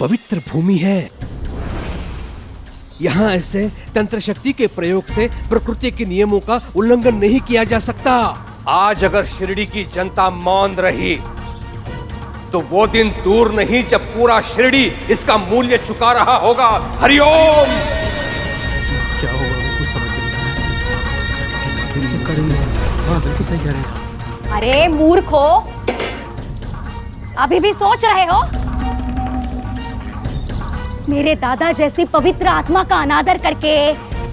पवित्र भूमि है। यहाँ ऐसे तंत्र शक्ति के प्रयोग से प्रकृति के नियमों का उल्लंघन नहीं किया जा सकता। आज अगर शिरडी की जनता मौन रही तो वो दिन दूर नहीं जब पूरा शिरडी इसका मूल्य चुका रहा होगा। हरिओम। क्या होगा बिल्कुल समझ नहीं करेंगे। हाँ बिल्कुल सही कह रहे हैं। अरे मूर्खो, अभी भी सोच रहे हो? मेरे दादा जैसी पवित्र आत्मा का अनादर करके,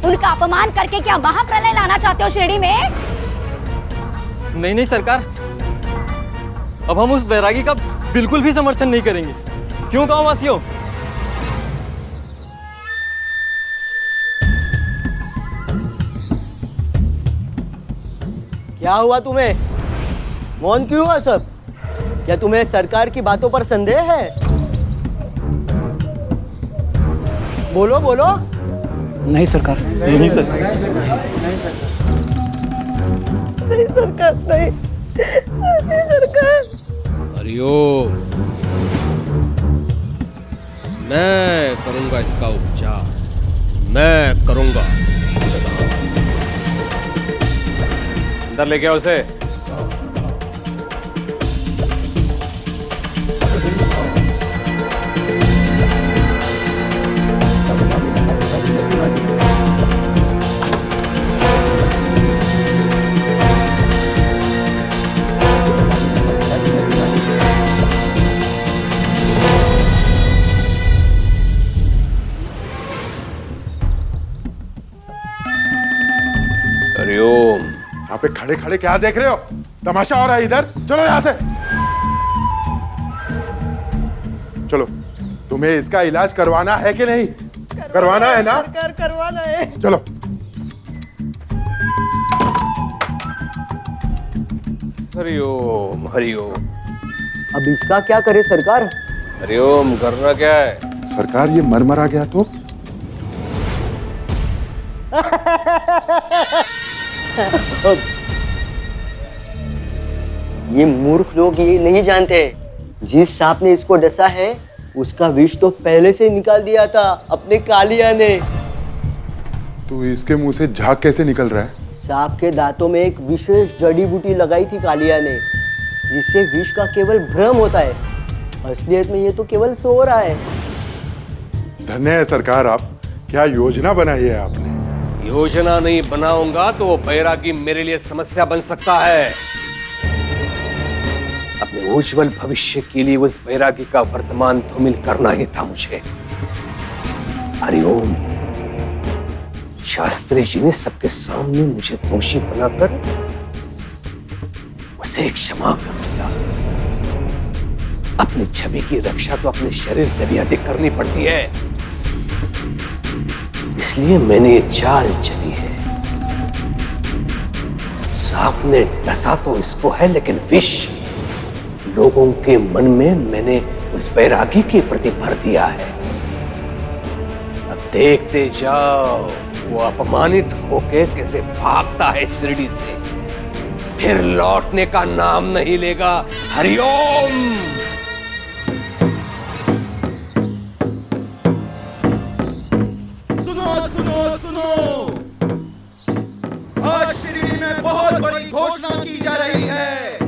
उनका अपमान करके क्या महाप्रलय लाना चाहते हो शिरडी में? नहीं नहीं सरकार, अब हम उस बैरागी का बिल्कुल भी समर्थन नहीं करेंगे। क्यों गांव वासियों? क्या हुआ तुम्हें? मौन क्यों हुआ सब? क्या तुम्हें सरकार की बातों पर संदेह है? बोलो बोलो। नहीं सरकार। नहीं सर। नहीं सरकार, नहीं सरकार। हरिओम। मैं करूंगा इसका उपचार, मैं करूंगा। अंदर लेके आओ उसे। हरिओम। यहाँ पे खड़े खड़े क्या देख रहे हो? तमाशा हो रहा है इधर। चलो यहाँ से चलो। तुम्हें इसका इलाज करवाना है कि नहीं? करवाना है ना? करवाना है। चलो। हरिओम हरिओम। अब इसका क्या करे सरकार? हरिओम करना क्या है? सरकार ये मरमरा गया तो? ये मूर्ख लोग ये नहीं जानते, जिस सांप ने इसको डसा है उसका विष तो पहले से निकाल दिया था अपने कालिया ने। तो इसके मुंह से झाग कैसे निकल रहा है? सांप के दांतों में एक विशेष जड़ी बूटी लगाई थी कालिया ने, जिससे विष का केवल भ्रम होता है, असलियत में ये तो केवल सो रहा है। धन्य है सरकार, आप क्या योजना बनाई है आपने। योजना नहीं बनाऊंगा तो वो बैरागी मेरे लिए समस्या बन सकता है। अपने उज्जवल भविष्य के लिए उस बैरागी का वर्तमान धूमिल करना ही था मुझे। हरिओम। शास्त्री जी ने सबके सामने मुझे दोषी बनाकर उसे क्षमा कर दिया। अपनी छवि की रक्षा तो अपने शरीर से भी अधिक करनी पड़ती है, इसलिए मैंने ये चाल चली है। सांप ने डसा तो इसको है, लेकिन विष लोगों के मन में मैंने उस बैरागी के प्रति भर दिया है। अब देखते जाओ वो अपमानित होके कैसे भागता है शिरडी से, फिर लौटने का नाम नहीं लेगा। हरिओम। आज शिरडी में बहुत बड़ी घोषणा की जा रही है।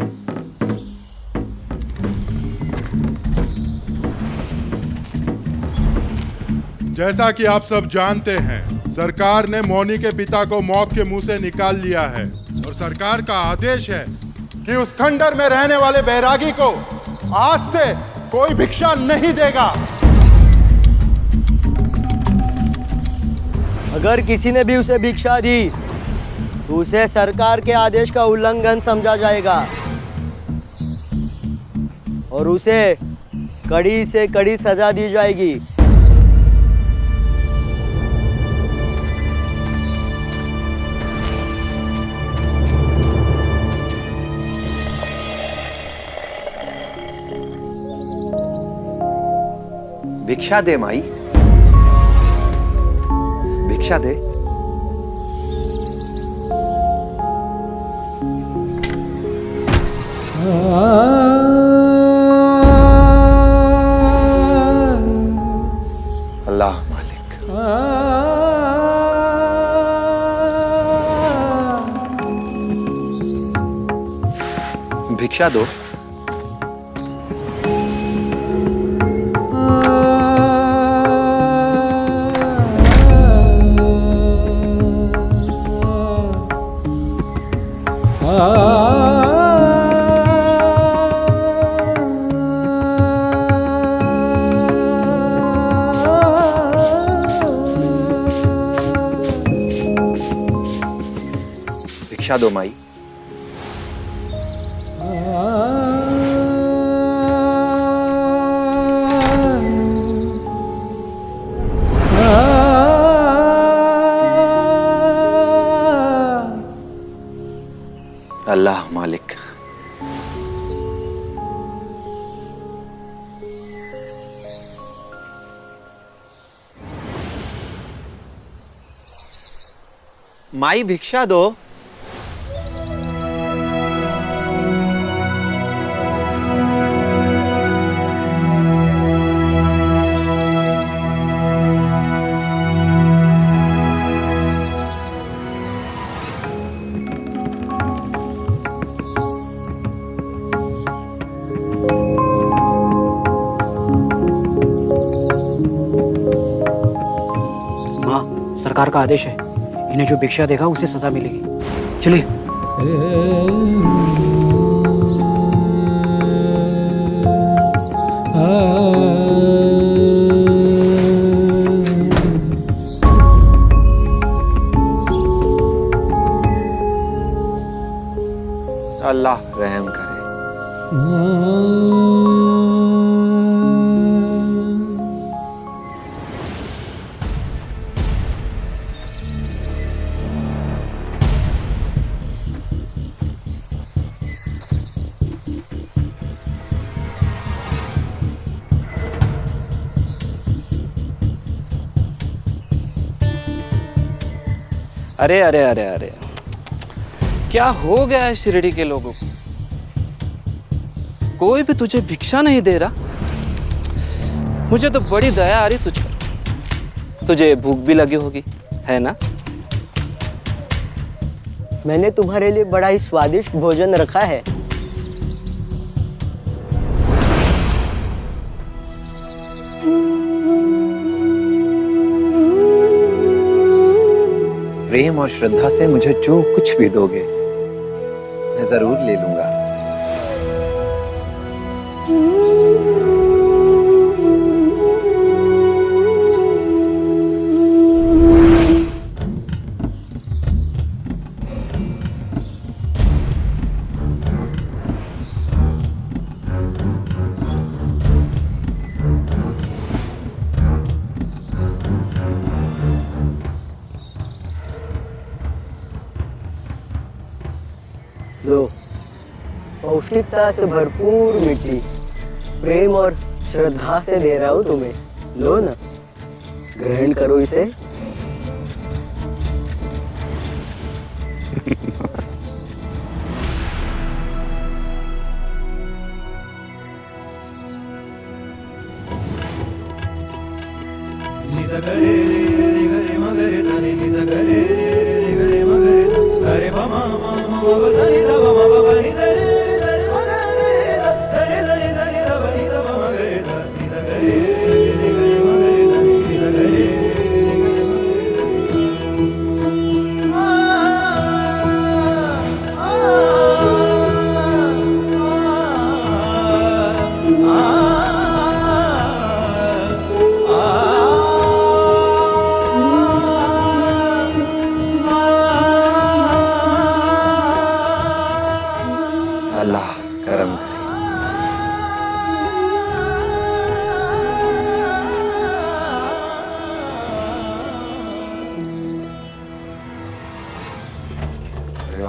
जैसा कि आप सब जानते हैं, सरकार ने मौनी के पिता को मौत के मुंह से निकाल लिया है और सरकार का आदेश है कि उस खंडर में रहने वाले बैरागी को आज से कोई भिक्षा नहीं देगा। अगर किसी ने भी उसे भिक्षा दी तो उसे सरकार के आदेश का उल्लंघन समझा जाएगा और उसे कड़ी से कड़ी सजा दी जाएगी। भिक्षा दे माई, भिक्षा दे। भिक्षा दो। भिक्षा दो माई। अल्लाह मालिक। माई भिक्षा दो। सरकार का आदेश है, इन्हें जो भिक्षा देगा उसे सजा मिलेगी। चलिए। अल्लाह रहम करे। अरे अरे अरे अरे, क्या हो गया है शिरडी के लोगों को? कोई भी तुझे भिक्षा नहीं दे रहा। मुझे तो बड़ी दया आ रही तुझ पर। तुझे भूख भी लगी होगी, है ना? मैंने तुम्हारे लिए बड़ा ही स्वादिष्ट भोजन रखा है। प्रेम और श्रद्धा से मुझे जो कुछ भी दोगे मैं जरूर ले लूंगा। लो, पौष्टिकता से भरपूर मिट्टी, प्रेम और श्रद्धा से दे रहा हूं तुम्हें। लो ना, ग्रहण करो इसे। अल्लाह करम करे।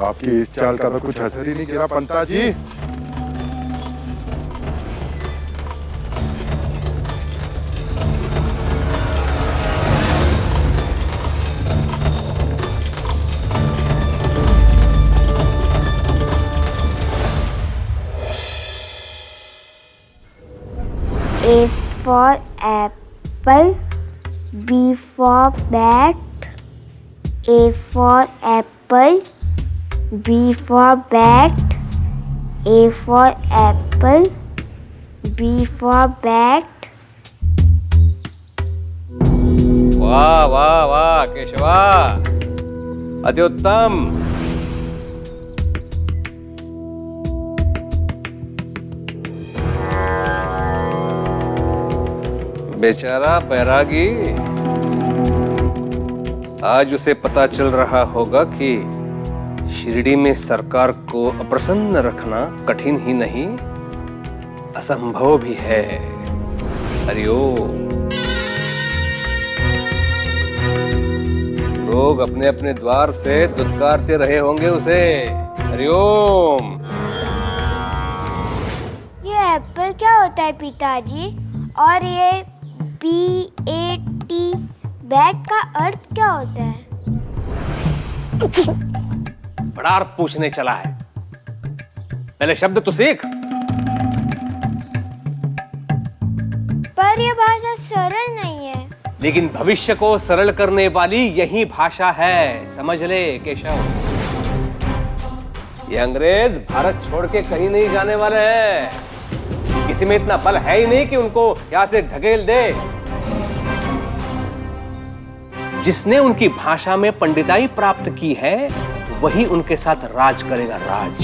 आपकी इस चाल का तो कुछ असर ही नहीं गिरा पंता जी। A for apple, B for bat, A for apple, B for bat, A for apple, B for bat. वाह वाह वाह केशवा, अति उत्तम। बेचारा बैरागी, आज उसे पता चल रहा होगा कि शिरडी में सरकार को अप्रसन्न रखना कठिन ही नहीं, असंभव भी है। हरिओम। लोग अपने अपने द्वार से दुत्कारते रहे होंगे उसे। हरिओम। ये एप्पल क्या होता है पिताजी? और ये BAT बैट का अर्थ क्या होता है? बड़ा अर्थ पूछने चला है, पहले शब्द तो सीख। पर ये भाषा सरल नहीं है। लेकिन भविष्य को सरल करने वाली यही भाषा है, समझ ले केशव। ये अंग्रेज भारत छोड़ के कहीं नहीं जाने वाले हैं। किसी में इतना बल है ही नहीं कि उनको यहां से ढकेल दे। जिसने उनकी भाषा में पंडिताई प्राप्त की है वही उनके साथ राज करेगा, राज।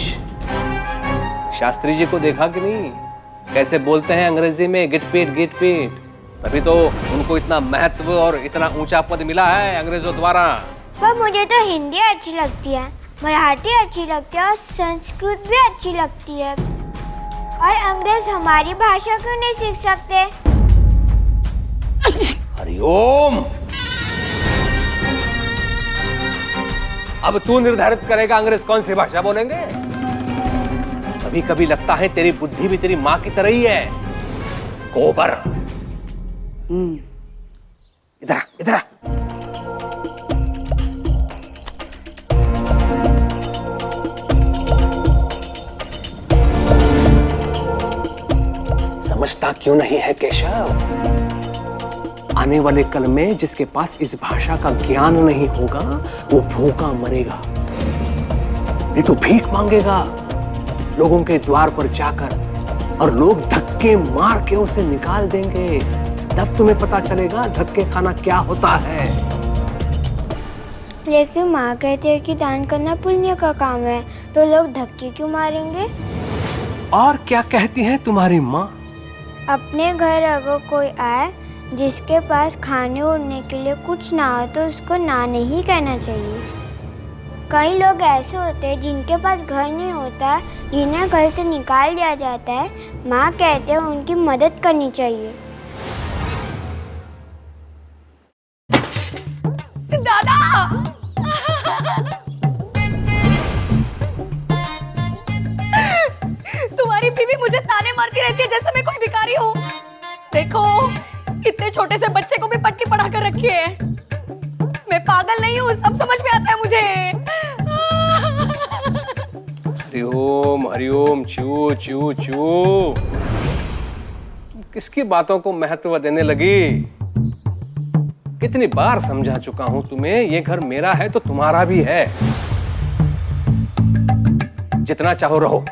शास्त्री जी को देखा कि नहीं, कैसे बोलते हैं अंग्रेजी में, गिट पीट गिट पीट। तभी तो उनको इतना महत्व और इतना ऊंचा पद मिला है अंग्रेजों द्वारा। पर मुझे तो हिंदी अच्छी लगती है, मराठी अच्छी लगती है और संस्कृत भी अच्छी लगती है। और अंग्रेज हमारी भाषा क्यों नहीं सीख सकते? हरिओम। अब तू निर्धारित करेगा अंग्रेज कौन सी भाषा बोलेंगे। कभी कभी लगता है तेरी बुद्धि भी तेरी माँ की तरह ही है, गोबर। इधर इधर। समझता क्यों नहीं है केशव? आने वाले कल में जिसके पास इस भाषा का ज्ञान नहीं होगा वो भूखा मरेगा, नहीं तो भीख मांगेगा लोगों के द्वार पर जाकर, और लोग धक्के मार के उसे निकाल देंगे। तब तुम्हें पता चलेगा धक्के खाना क्या होता है। लेकिन माँ कहते हैं कि दान करना पुण्य का काम है, तो लोग धक्के क्यों मारेंगे? और क्या कहती है तुम्हारी माँ? अपने घर अगर कोई आए जिसके पास खाने ओढ़ने के लिए कुछ ना हो तो उसको ना नहीं कहना चाहिए। कई लोग ऐसे होते हैं जिनके पास घर नहीं होता, जिन्हें घर से निकाल दिया जाता है। माँ कहते हैं उनकी मदद करनी चाहिए। दादा! तुम्हारी बीवी मुझे ताने मारती रहती है जैसे मैं कोई भिखारी हूँ। देखो, इतने छोटे से बच्चे को भी पटकी पढ़ा कर रखी है। मैं पागल नहीं हूँ, सब समझ में आता है मुझे। हरिओम हरिओम। चू चू चू। किसकी बातों को महत्व देने लगी? कितनी बार समझा चुका हूं तुम्हें, ये घर मेरा है तो तुम्हारा भी है। जितना चाहो रहो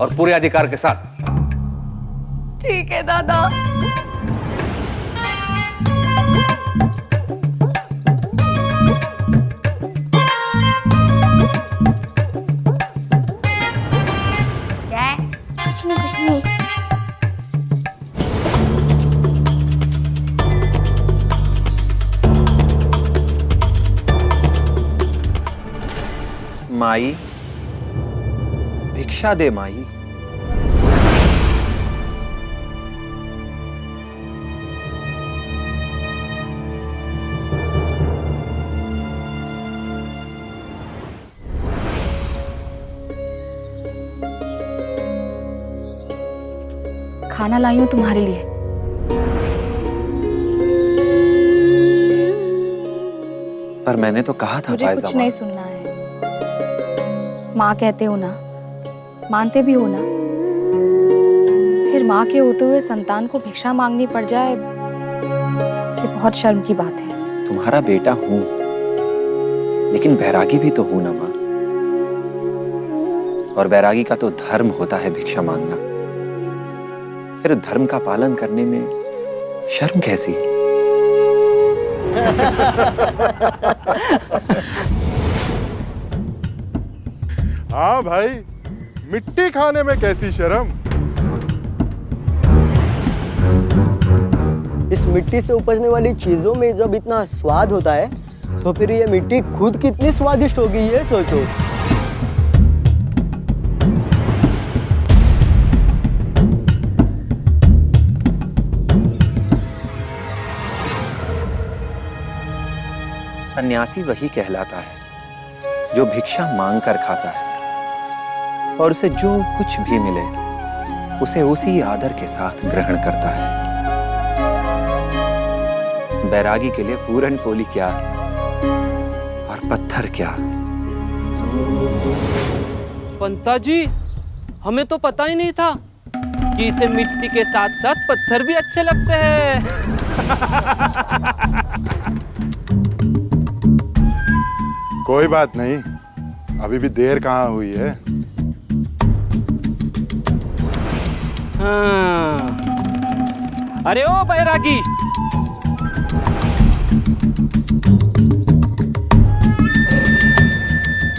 और पूरे अधिकार के साथ। ठीक है दादा। क्या है? कुछ नहीं कुछ नहीं। माई, भिक्षा दे माई। खाना लाई हूँ तुम्हारे लिए। पर मैंने तो कहा था मुझे कुछ नहीं सुनना है। माँ कहते हो ना, मानते भी हो ना, फिर माँ के होते हुए संतान को भिक्षा मांगनी पड़ जाए, ये बहुत शर्म की बात है। तुम्हारा बेटा हूं, लेकिन बैरागी भी तो हूं ना माँ। और बैरागी का तो धर्म होता है भिक्षा मांगना। फिर धर्म का पालन करने में शर्म कैसी? हाँ भाई, मिट्टी खाने में कैसी शर्म। इस मिट्टी से उपजने वाली चीजों में जब इतना स्वाद होता है तो फिर ये मिट्टी खुद कितनी स्वादिष्ट होगी, ये सोचो। सन्यासी वही कहलाता है जो भिक्षा मांग कर खाता है और उसे जो कुछ भी मिले उसे उसी आदर के साथ ग्रहण करता है। बैरागी के लिए पूरन पोली क्या और पत्थर क्या। पंता जी, हमें तो पता ही नहीं था कि इसे मिट्टी के साथ साथ पत्थर भी अच्छे लगते हैं। कोई बात नहीं, अभी भी देर कहाँ हुई है। हाँ। अरे ओ बैरागी,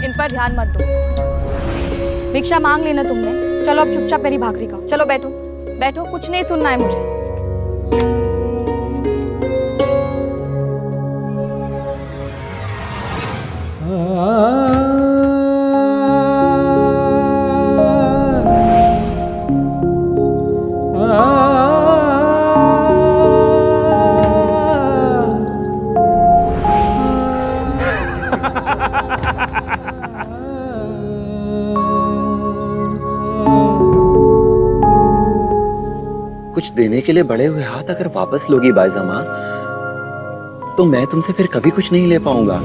इन पर ध्यान मत दो। भिक्षा मांग लेना तुमने, चलो अब चुपचाप मेरी भाकरी खाओ। चलो बैठो बैठो, कुछ नहीं सुनना है मुझे। कुछ देने के लिए बढ़े हुए हाथ अगर वापस लोगी बाईजामा, तो मैं तुमसे फिर कभी कुछ नहीं ले पाऊंगा।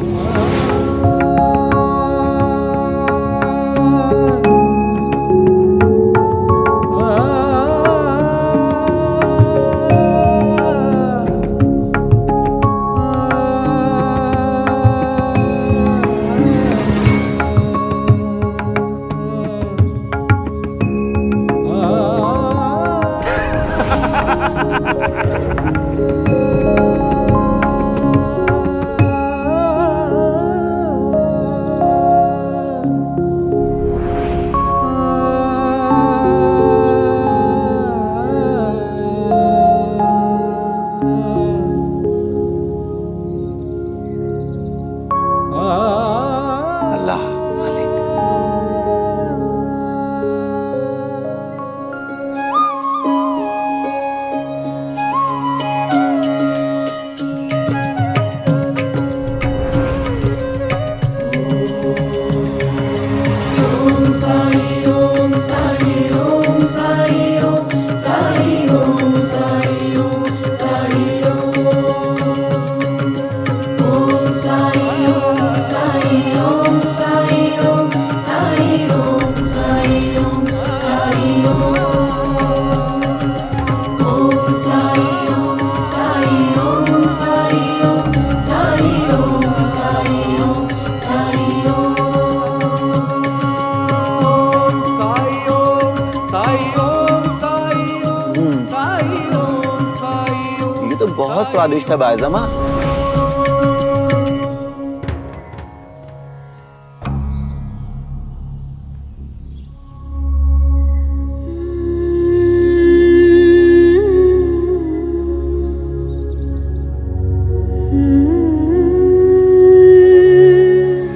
बहुत स्वादिष्ट है बाईजामा।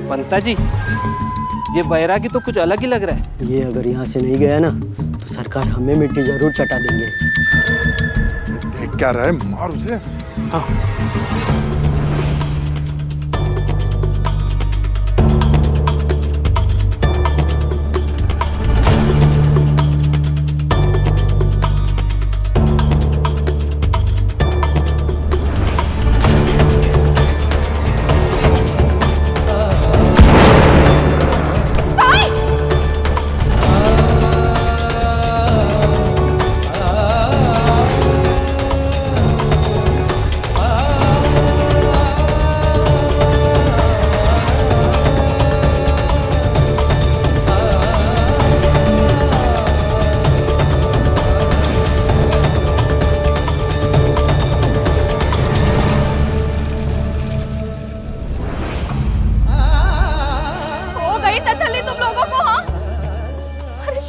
पंता जी, ये बैरागी तो कुछ अलग ही लग रहा है। ये अगर यहाँ से नहीं गया ना तो सरकार हमें मिट्टी जरूर चटा देंगे। देख क्या रहा है, मार उसे। हाँ।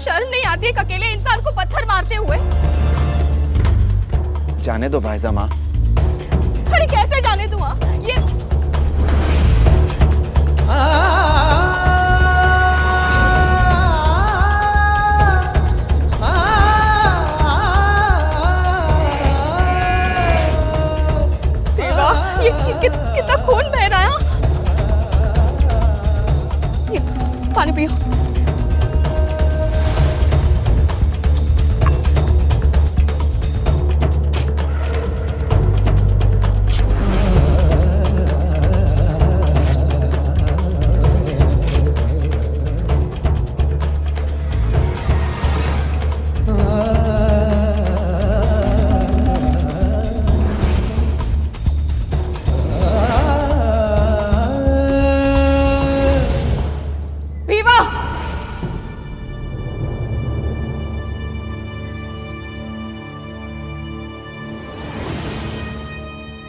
शर्म नहीं आती एक अकेले इंसान को पत्थर मारते हुए? जाने दो भाईजा माँ। अरे कैसे जाने दूँ? ये देवा, ये कितना खून बह रहा है। ये पानी पियो।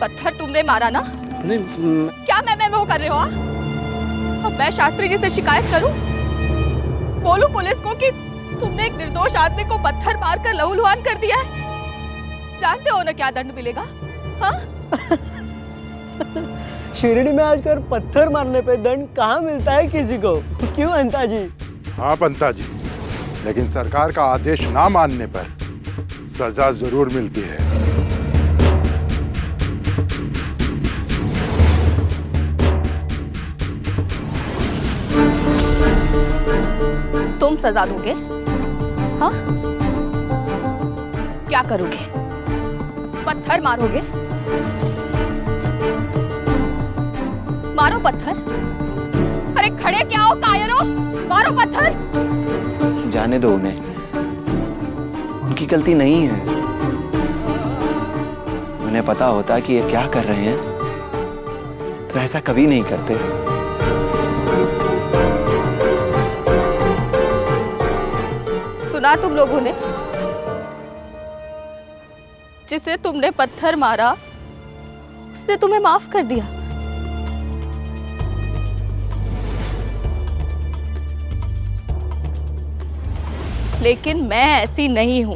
पत्थर तुमने मारा ना? नहीं क्या मैं वो कर रहे हो? अब मैं शास्त्री जी से शिकायत करूं? बोलूं पुलिस को कि तुमने एक निर्दोष आदमी को पत्थर मारकर लहूलुहान कर दिया है? जानते हो ना क्या दंड मिलेगा? हाँ? शिरडी में आजकल पत्थर मारने पे दंड कहाँ मिलता है किसी को? क्यों अंता जी? हाँ पंता जी, लेकिन सरकार का आदेश ना मानने पर सजा जरूर मिलती है। तुम सजा दोगे? हाँ? क्या करोगे? पत्थर मारोगे? मारो पत्थर। अरे खड़े क्या हो कायरों? मारो पत्थर। जाने दो उन्हें, उनकी गलती नहीं है। उन्हें पता होता कि ये क्या कर रहे हैं तो ऐसा कभी नहीं करते। सुना तुम लोगों ने? जिसे तुमने पत्थर मारा उसने तुम्हें माफ कर दिया। लेकिन मैं ऐसी नहीं हूं।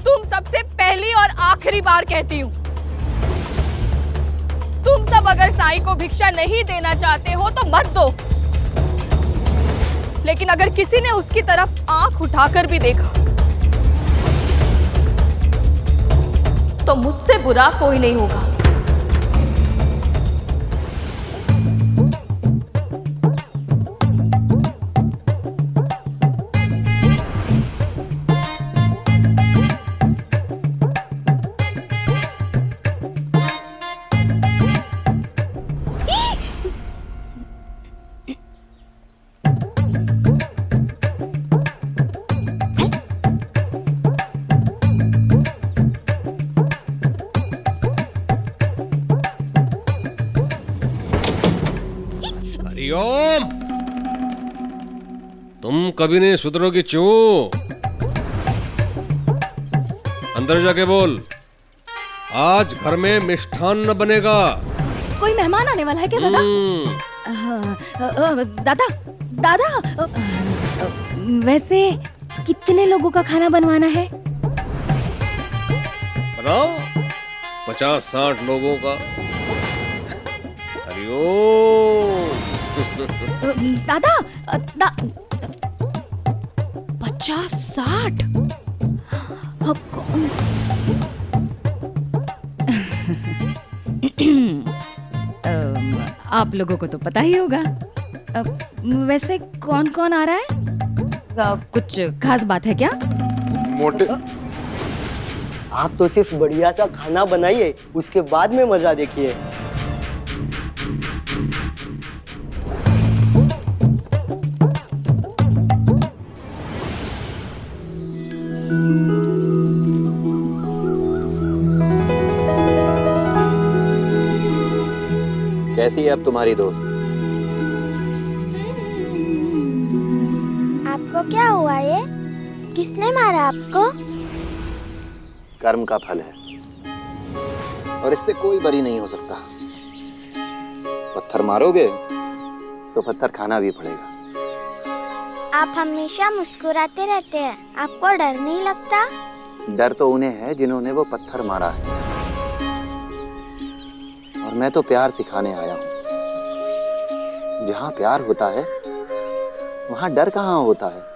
तुम सबसे पहली और आखिरी बार कहती हूं, तुम सब अगर साईं को भिक्षा नहीं देना चाहते हो तो मत दो। लेकिन अगर किसी ने उसकी तरफ आंख उठाकर भी देखा तो मुझसे बुरा कोई नहीं होगा। हरिओम, तुम कभी नहीं सुधरोगी क्यों? अंदर जाके बोल, आज घर में मिष्ठान्न बनेगा। कोई मेहमान आने वाला है क्या दादा? दादा दादा, वैसे कितने लोगों का खाना बनवाना है? बनाओ 50-60 लोगों का। हरिओम। दादा 50-60? अब कौन? आप लोगों को तो पता ही होगा। वैसे कौन कौन आ रहा है? कुछ खास बात है क्या? मोटे आप तो सिर्फ बढ़िया सा खाना बनाइए, उसके बाद में मजा देखिए। कैसी है अब तुम्हारी दोस्त? आपको क्या हुआ? ये किसने मारा आपको? कर्म का फल है और इससे कोई बरी नहीं हो सकता। पत्थर मारोगे तो पत्थर खाना भी पड़ेगा। आप हमेशा मुस्कुराते रहते हैं, आपको डर नहीं लगता? डर तो उन्हें है जिन्होंने वो पत्थर मारा है, और मैं तो प्यार सिखाने आया हूं। जहां प्यार होता है वहां डर कहां होता है।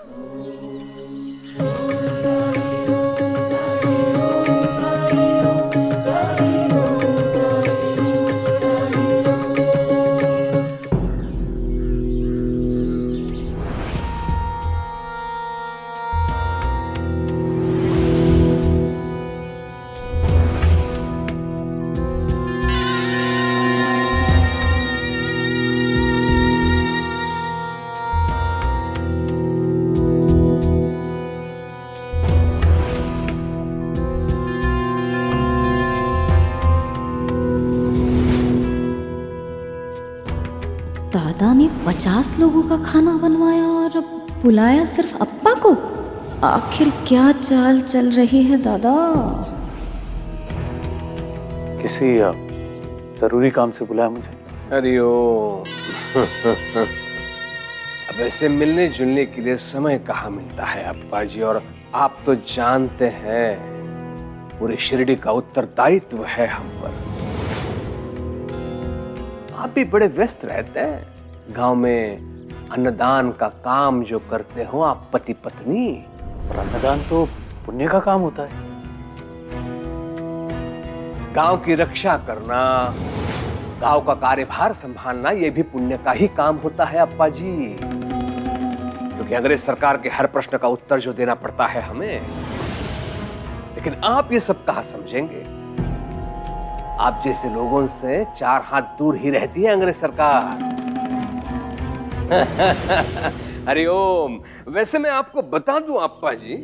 दादा ने 50 लोगों का खाना बनवाया और बुलाया सिर्फ अप्पा को। आखिर क्या चाल चल रही है दादा? किसी जरूरी काम से बुलाया मुझे। अरे ओ अब ऐसे मिलने जुलने के लिए समय कहाँ मिलता है अप्पा जी, और आप तो जानते हैं पूरी शिरडी का उत्तरदायित्व है हम पर। आप भी बड़े व्यस्त रहते हैं। गांव में अन्नदान का काम जो करते हो आप पति पत्नी। और अन्नदान तो पुण्य का काम होता है। गांव की रक्षा करना, गांव का कार्यभार संभालना, यह भी पुण्य का ही काम होता है अप्पा जी। क्योंकि अंग्रेज सरकार के हर प्रश्न का उत्तर जो देना पड़ता है हमें। लेकिन आप ये सब कहाँ समझेंगे? आप जैसे लोगों से 4 हाथ दूर ही रहती है अंग्रेज सरकार। हरिओम। वैसे मैं आपको बता दूं अप्पा जी,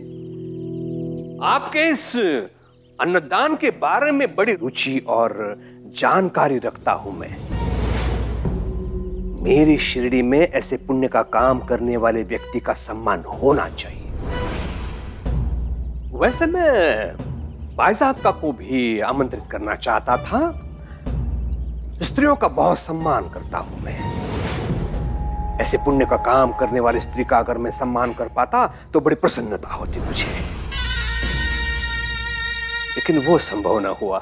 आपके इस अन्नदान के बारे में बड़ी रुचि और जानकारी रखता हूं मैं। मेरी शिरडी में ऐसे पुण्य का काम करने वाले व्यक्ति का सम्मान होना चाहिए। वैसे मैं भाई साहब का को भी आमंत्रित करना चाहता था। स्त्रियों का बहुत सम्मान करता हूं मैं। ऐसे पुण्य का काम करने वाली स्त्री का अगर मैं सम्मान कर पाता तो बड़ी प्रसन्नता होती मुझे। लेकिन वो संभव न हुआ।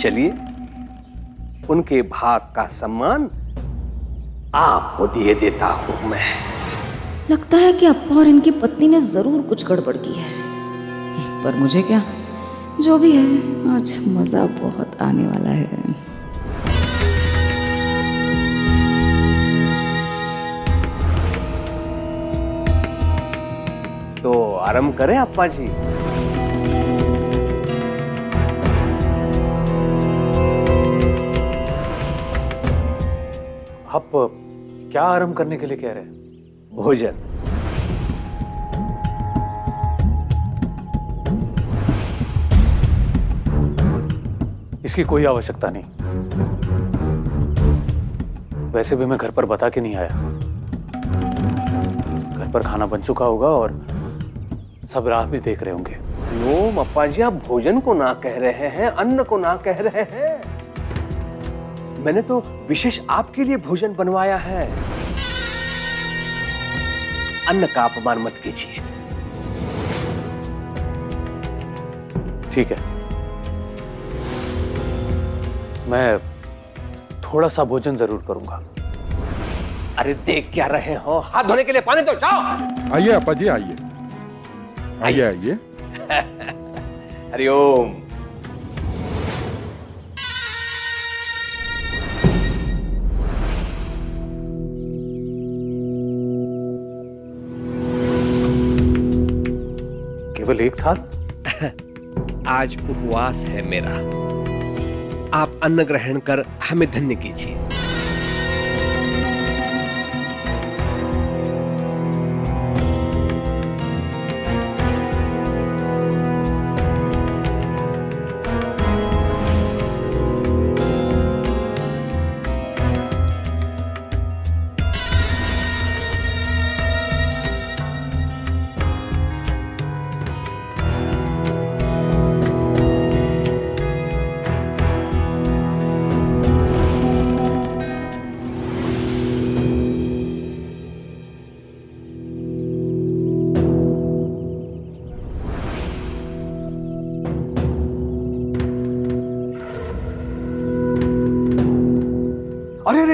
चलिए, उनके भाग का सम्मान आपको दिए देता हूं मैं। लगता है कि अप्पा और इनकी पत्नी ने जरूर कुछ गड़बड़ की है, पर मुझे क्या, जो भी है, आज मजा बहुत आने वाला है। तो आरंभ करें अप्पा जी। आप क्या आरंभ करने के लिए कह रहे हैं? भोजन। इसकी कोई आवश्यकता नहीं। वैसे भी मैं घर पर बता के नहीं आया। घर पर खाना बन चुका होगा और सब राह भी देख रहे होंगे। नो अप्पा जी, आप भोजन को ना कह रहे हैं, अन्न को ना कह रहे हैं। मैंने तो विशेष आपके लिए भोजन बनवाया है। अन्न का अपमान मत कीजिए। ठीक है, मैं थोड़ा सा भोजन जरूर करूंगा। अरे देख क्या रहे हो? हाथ धोने के लिए पानी तो जाओ। आइए अप्पा जी, आइए आइए आइए। हरिओम। केवल एक थाल? आज उपवास है मेरा। आप अन्न ग्रहण कर हमें धन्य कीजिए।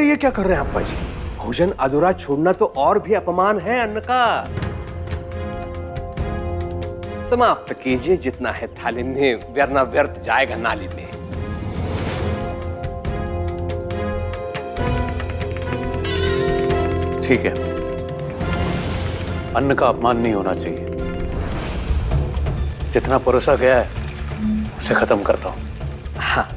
ये क्या कर रहे हैं अप्पा जी? भोजन अधूरा छोड़ना तो और भी अपमान है अन्न का। समाप्त कीजिए जितना है थाली में, वरना व्यर्थ जाएगा नाली में। ठीक है, अन्न का अपमान नहीं होना चाहिए। जितना परोसा गया है उसे खत्म करता हूं। हाँ।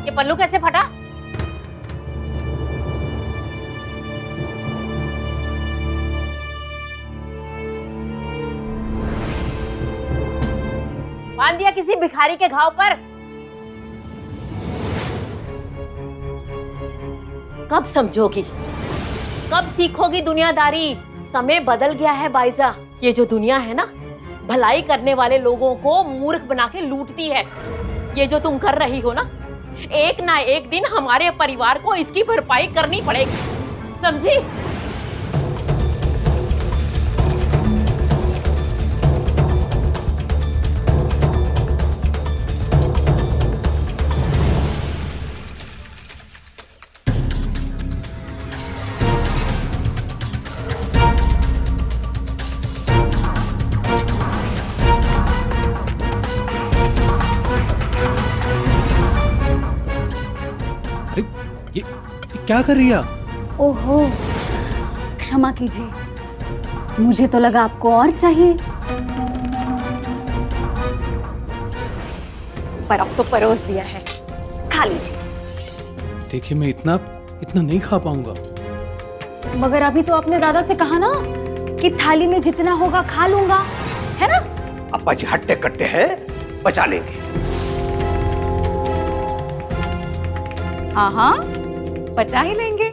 ये पल्लू कैसे फटा? बांध दिया किसी भिखारी के घाव पर। कब समझोगी, कब सीखोगी दुनियादारी? समय बदल गया है बाइजा। ये जो दुनिया है ना, भलाई करने वाले लोगों को मूर्ख बना के लूटती है। ये जो तुम कर रही हो ना, एक ना एक दिन हमारे परिवार को इसकी भरपाई करनी पड़ेगी, समझी? ये क्या कर रही है? ओहो, क्षमा कीजिए, मुझे तो लगा आपको और चाहिए। पर अब तो परोस दिया है, खा लीजिए। देखिए, मैं इतना नहीं खा पाऊंगा। मगर अभी तो आपने दादा से कहा ना कि थाली में जितना होगा खा लूंगा, है ना? अप्पा जी हट्टे कट्टे हैं, बचा लेंगे। हाँ हाँ, बचा ही लेंगे।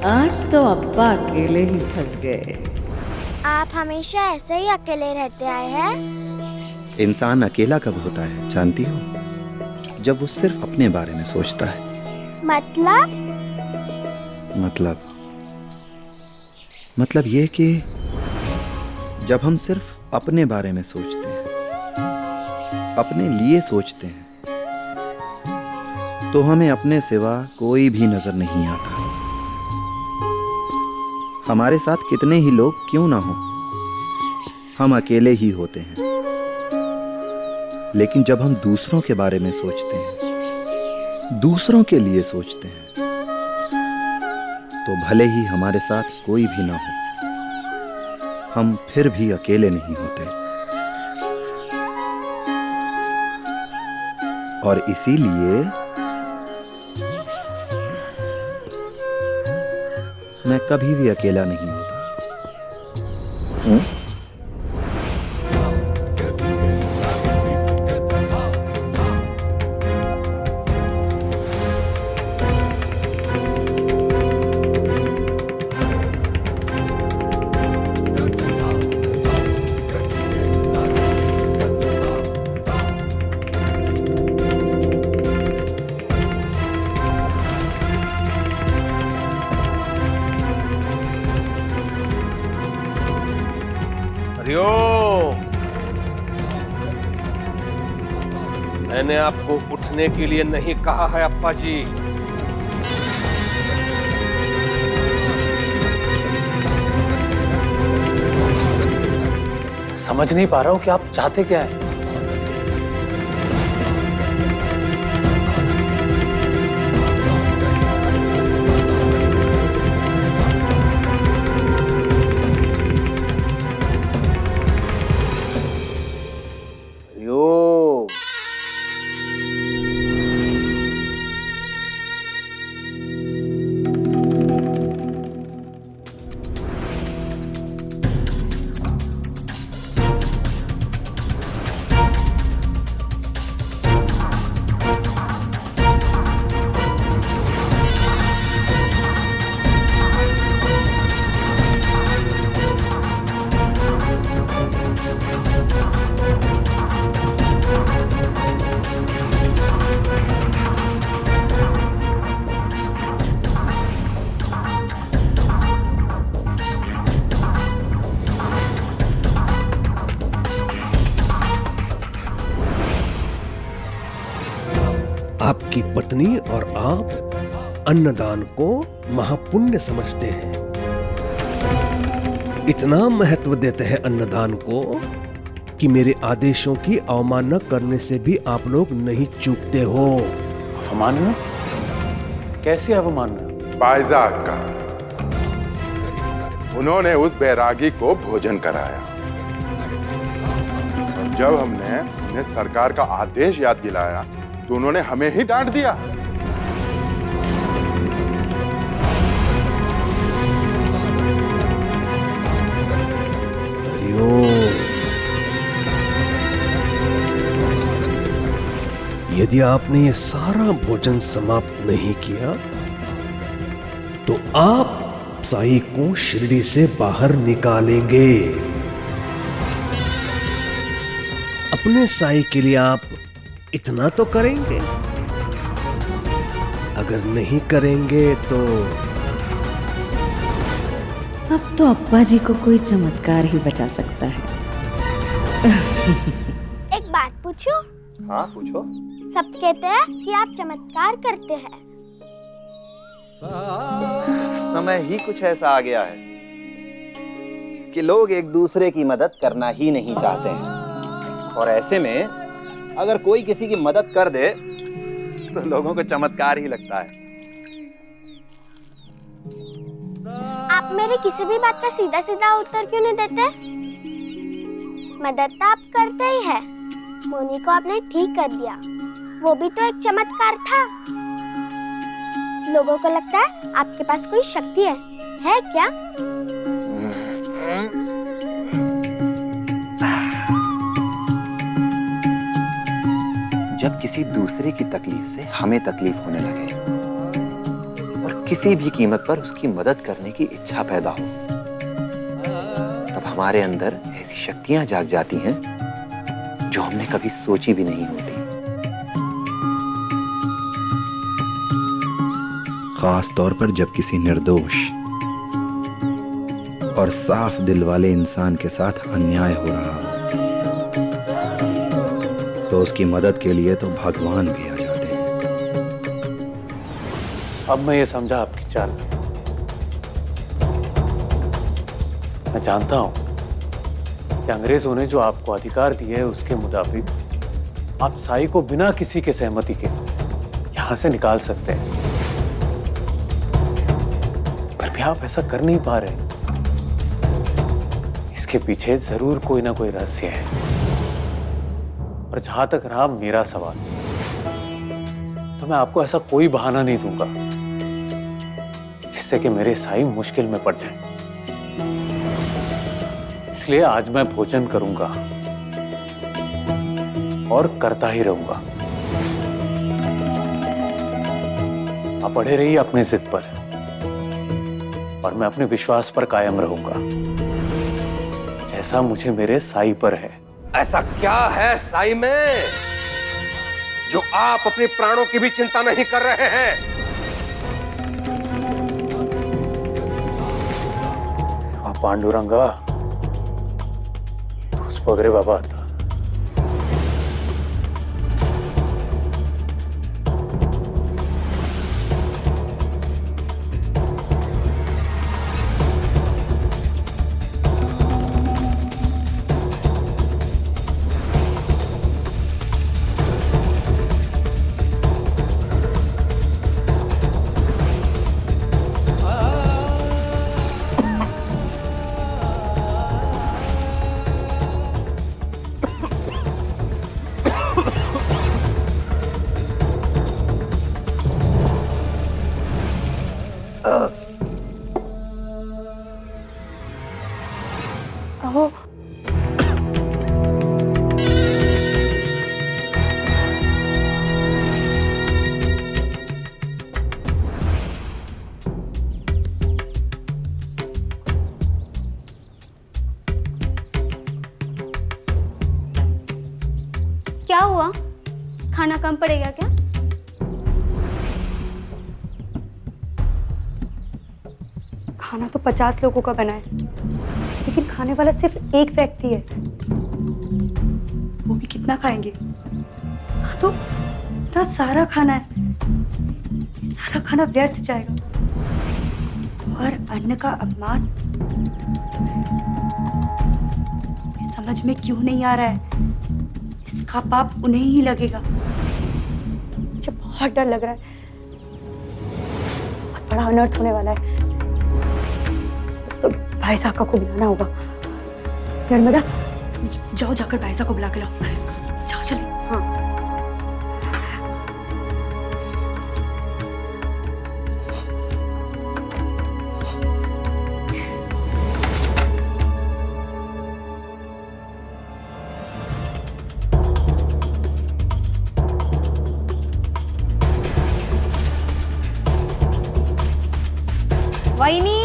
आज तो अब्बा अकेले ही फंस गए। आप हमेशा ऐसे ही अकेले रहते आए हैं? इंसान अकेला कब होता है जानती हो? जब वो सिर्फ अपने बारे में सोचता है। मतलब ये कि जब हम सिर्फ अपने बारे में सोचते हैं, अपने लिए सोचते हैं, तो हमें अपने सिवा कोई भी नजर नहीं आता। हमारे साथ कितने ही लोग क्यों ना हो, हम अकेले ही होते हैं। लेकिन जब हम दूसरों के बारे में सोचते हैं, दूसरों के लिए सोचते हैं, तो भले ही हमारे साथ कोई भी ना हो, हम फिर भी अकेले नहीं होते। और इसीलिए मैं कभी भी अकेला नहीं होता। मैंने आपको उठने के लिए नहीं कहा है अप्पा जी। समझ नहीं पा रहा हूं कि आप चाहते क्या हैं। आपकी पत्नी और आप अन्नदान को महापुण्य समझते हैं, इतना महत्व देते हैं अन्नदान को कि मेरे आदेशों की अवमानना करने से भी आप लोग नहीं चूकते हो। अवमानना? कैसी अवमानना? बाइजा अक्का, उन्होंने उस बैरागी को भोजन कराया और जब हमने उन्हें सरकार का आदेश याद दिलाया तो उन्होंने हमें ही डांट दिया। यदि आपने ये सारा भोजन समाप्त नहीं किया तो आप साई को शिरडी से बाहर निकालेंगे। अपने साई के लिए आप इतना तो करेंगे, अगर नहीं करेंगे तो अब तो अप्पा जी को कोई चमत्कार ही बचा सकता है। एक बात पूछूं? हाँ पूछो। सब कहते हैं कि आप चमत्कार करते हैं। समय ही कुछ ऐसा आ गया है कि लोग एक दूसरे की मदद करना ही नहीं चाहते हैं, और ऐसे में अगर कोई किसी की मदद कर दे तो लोगों को चमत्कार ही लगता है। आप मेरी किसी भी बात का सीधा सीधा उत्तर क्यों नहीं देते? मदद तो आप करते ही है। मोनी को आपने ठीक कर दिया, वो भी तो एक चमत्कार था। लोगों को लगता है आपके पास कोई शक्ति है क्या? जब किसी दूसरे की तकलीफ से हमें तकलीफ होने लगे और किसी भी कीमत पर उसकी मदद करने की इच्छा पैदा हो, तब हमारे अंदर ऐसी शक्तियां जाग जाती हैं जो हमने कभी सोची भी नहीं होती। खास तौर पर जब किसी निर्दोष और साफ दिल वाले इंसान के साथ अन्याय हो रहा हो, तो उसकी मदद के लिए तो भगवान भी आ जाते हैं। अब मैं ये समझा आपकी चाल। मैं जानता हूं कि अंग्रेजों ने जो आपको अधिकार दिए उसके मुताबिक आप साई को बिना किसी के सहमति के यहां से निकाल सकते हैं, पर भी आप ऐसा कर नहीं पा रहे। इसके पीछे जरूर कोई ना कोई रहस्य है। और जहां तक रहा मेरा सवाल, तो मैं आपको ऐसा कोई बहाना नहीं दूंगा जिससे कि मेरे साई मुश्किल में पड़ जाए। इसलिए आज मैं भोजन करूंगा और करता ही रहूंगा। आप अड़े रहिए अपने जिद पर और मैं अपने विश्वास पर कायम रहूंगा, जैसा मुझे मेरे साई पर है। ऐसा क्या है साई में जो आप अपने प्राणों की भी चिंता नहीं कर रहे हैं? पांडुरंगा, तूच बघ रे बाबा आता. क्या हुआ? खाना कम पड़ेगा क्या? खाना तो 50 लोगों का बना है, लेकिन खाने वाला सिर्फ एक व्यक्ति है। वो भी कितना खाएंगे? हाँ तो इतना सारा खाना है, सारा खाना व्यर्थ जाएगा। और अन्न का अपमान समझ में क्यों नहीं आ रहा है? इसका पाप उन्हें ही लगेगा। मुझे बहुत डर लग रहा है, बहुत बड़ा अनर्थ होने वाला है। तो भाई साहब को बुलाना होगा। नर्मदा, जाओ जाकर भाई साहब को बुला के लाओ। जाओ चलिए। हाँ। वहीनी,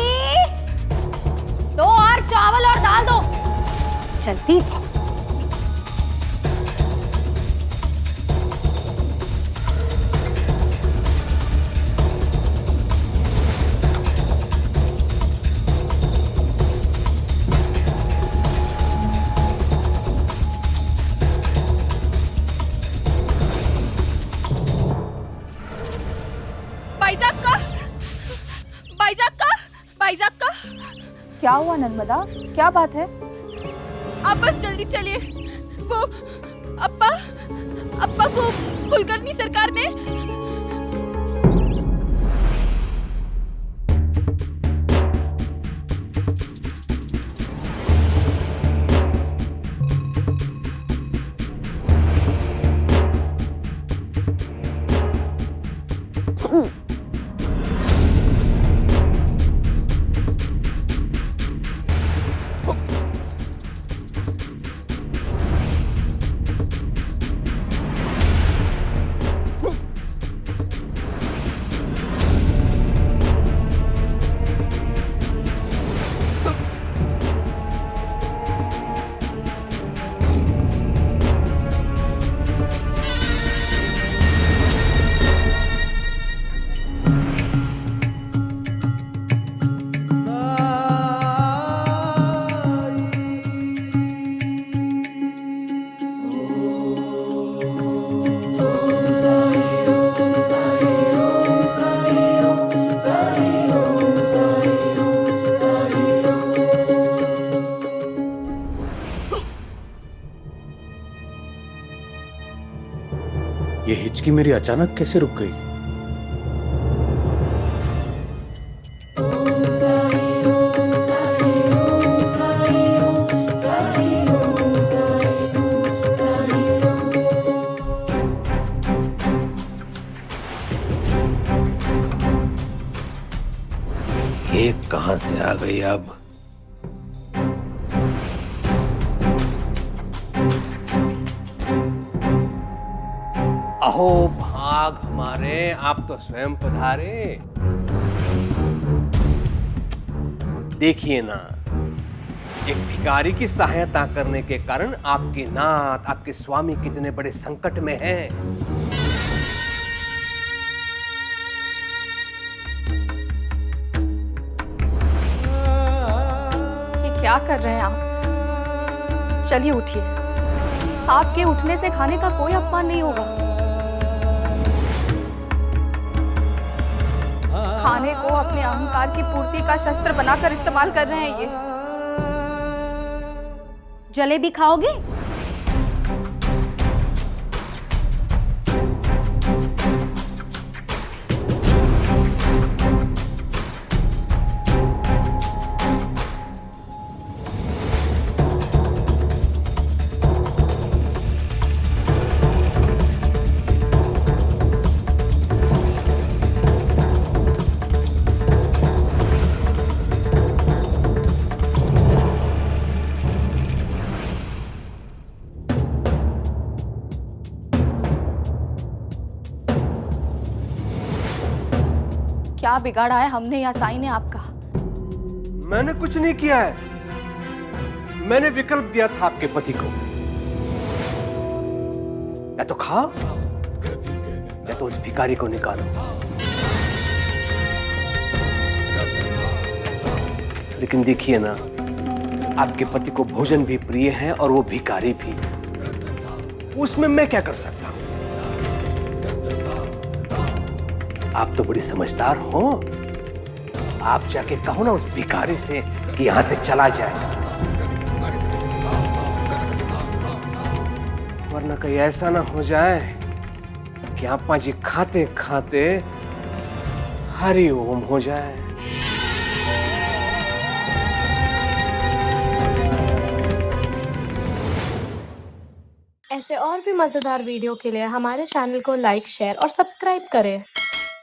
दो और चावल और दाल दो। जल्दी। भाईजाब का क्या हुआ नर्मदा, क्या बात है? आप बस जल्दी चलिए। वो अप्पा को कुलकर्णी सरकार ने ये हिचकी मेरी अचानक कैसे रुक गई? ये कहां से आ गई अब? अहो भाग हमारे, आप तो स्वयं पधारे। देखिए ना, एक भिखारी की सहायता करने के कारण आपके नाथ, आपके स्वामी कितने बड़े संकट में हैं। ये क्या कर रहे हैं आप? चलिए उठिए। आपके उठने से खाने का कोई अपमान नहीं होगा। खाने को अपने अहंकार की पूर्ति का शस्त्र बनाकर इस्तेमाल कर रहे हैं ये। जलेबी खाओगे? क्या बिगाड़ा है हमने या साईं ने आपका? मैंने कुछ नहीं किया है। मैंने विकल्प दिया था आपके पति को, या तो खाओ या तो उस भिखारी को निकालो। लेकिन देखिए ना, आपके पति को भोजन भी प्रिय है और वो भिखारी भी। उसमें मैं क्या कर सकता हूं? आप तो बड़ी समझदार हो। आप जाके कहो ना उस भिखारी से कि यहां से चला जाए, वरना कहीं ऐसा ना हो जाए कि आपा जी खाते खाते हरि ओम हो जाए। ऐसे और भी मजेदार वीडियो के लिए हमारे चैनल को लाइक, शेयर और सब्सक्राइब करें।